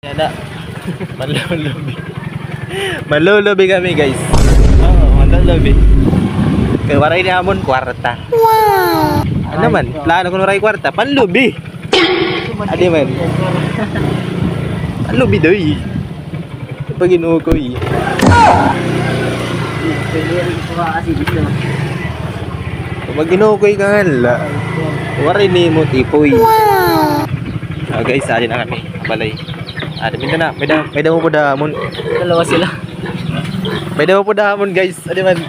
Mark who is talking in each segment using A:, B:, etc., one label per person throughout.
A: Yan na. Malulubi. Malulubi kami guys. Oo, malulubi. Kaya waray ni Amon, kwarta. Wow! Ano man? Plano ko waray kwarta. Panlubi! Adi man. Panlubi doy. Pag inukoy. Pag inukoy ka nga. Waray ni mo tipoy. Wow! Guys, alin na kami. Balay. Minta na. May damo po damon.
B: Dalawa sila.
A: May damo po damon guys. Adi man.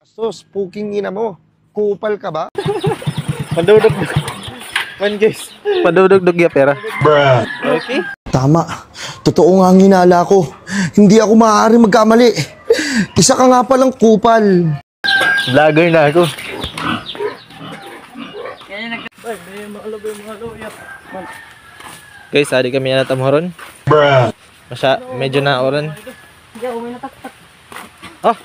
C: Sus, puking ina mo. Kupal ka ba?
A: Pandudog-dog. Man guys. Pandudog-dog ya pera.
C: Bruh.
A: Okay.
C: Tama. Totoo nga ang hinala ko. Hindi ako maaari magkamali. Isa ka nga palang kupal.
A: Vlogger na ako. Guys, adi kami na tamhoron.
C: Bruh.
A: Medyo na oran.
B: Hindi ako may nataktak.
A: Oh,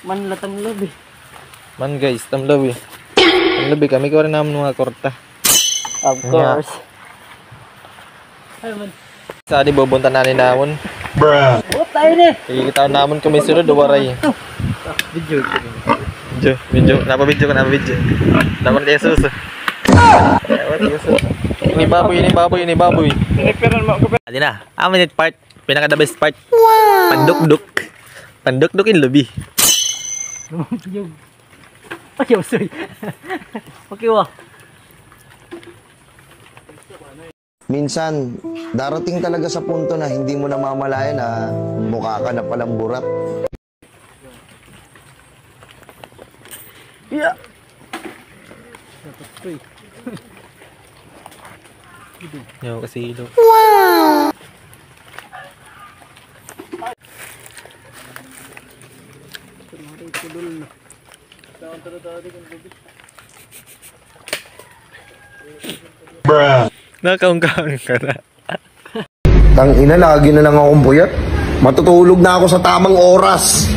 B: Man latang lobi.
A: man guys, tamlaw eh. Tamlaw kami ko rin naman mga korta.
B: Of course. Ay man.
A: Sa adi bubunta na ni namon.
C: Bruh.
B: Oh, tayo ni.
A: Ikita namon kami sunod waray.
B: Video.
A: Video. Napa-video ka, napa-video. Naman tayo suso. Ini baboy. Adi na. Minute part. Pinaka the best part. Wow. Panduk-duk in lobby.
B: Yung. Ayaw, sorry. Okay, wa.
C: Minsan, darating talaga sa punto na hindi mo namamalayan na mukha ka na palang burat.
B: Yeah.
A: Yo, kasi ilo.
B: Wow.
C: Bruh.
A: Nakaungkaon ka na.
C: Tang ina, lagi na lang akong buyat. Matutulog na ako sa tamang oras.